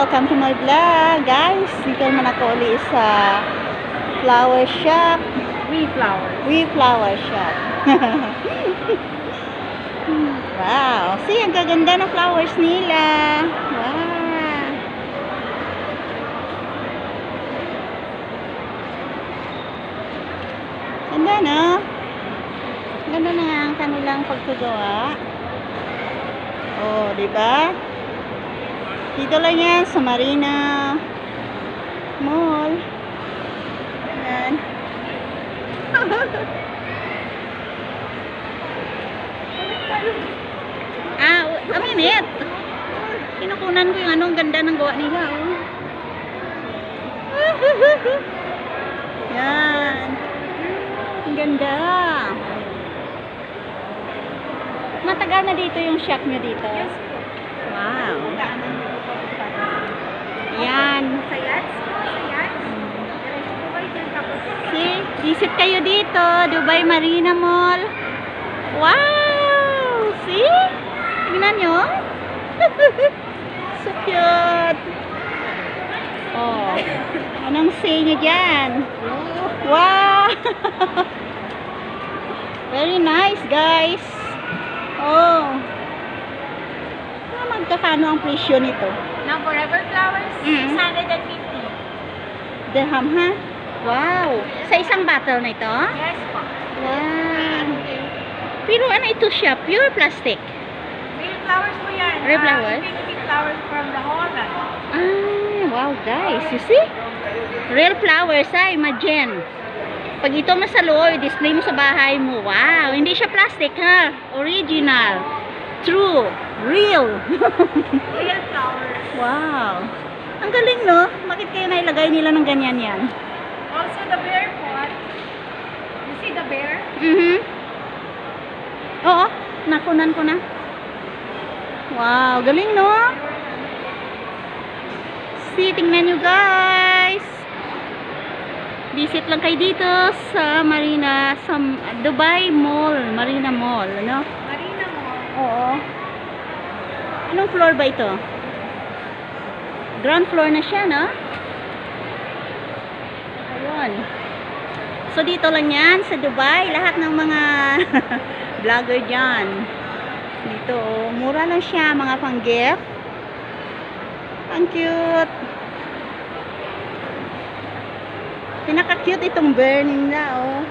welcome to my vlog. Guys, dito naman ako ulit sa flower shop. We flower shop. Wow, see, ang gaganda ng flowers nila. Wow. Ganda, no? Ganda na ang kanilang pagkagawa. Oh, di ba? Dito lang yan sa Marina Mall. Ayan. A minute. Kinukunan ko yung anong ganda ng gawa nila, oh. Yan. Ang ganda. Matagal na dito yung shop nyo dito. Wow. Yan. See, visit kayo dito, Dubai Marina Mall. Wow! See? Tingnan nyo. So cute. Oh. Anong say nyo dyan? Wow! Very nice, guys. Oh. Magkakano ang presyo nito? Now, Forever Flowers, 650. Dirham, ha? Wow! Sa isang bottle na ito? Yes po. Wow! Pero ano ito siya? Pure plastic? Real flowers po yan. Real flowers? Infinity flowers from the Holland. Ah, wow guys. You see? Real flowers, ha? Imagine. Pag ito mo sa loob, display mo sa bahay mo. Wow! Hindi siya plastic, ha? Original. True. Real. Real flowers. Wow. Ang galing, no? Bakit kaya nailagay nila ng ganyan yan? Also the bear pot. You see the bear? Oo. Nakunan ko na. Wow. Galing, no? See, tingnan nyo, guys. Visit lang kayo dito sa Marina, sa Dubai Mall. Marina Mall, ano? Marina Mall. Oo. Anong floor ba ito? Ground floor na siya, no? Ayun. So, dito lang yan sa Dubai. Lahat ng mga vlogger dyan. Dito, oh. Mura lang siya, mga pang-gift. Ang cute. Pinaka-cute itong burning na, oh.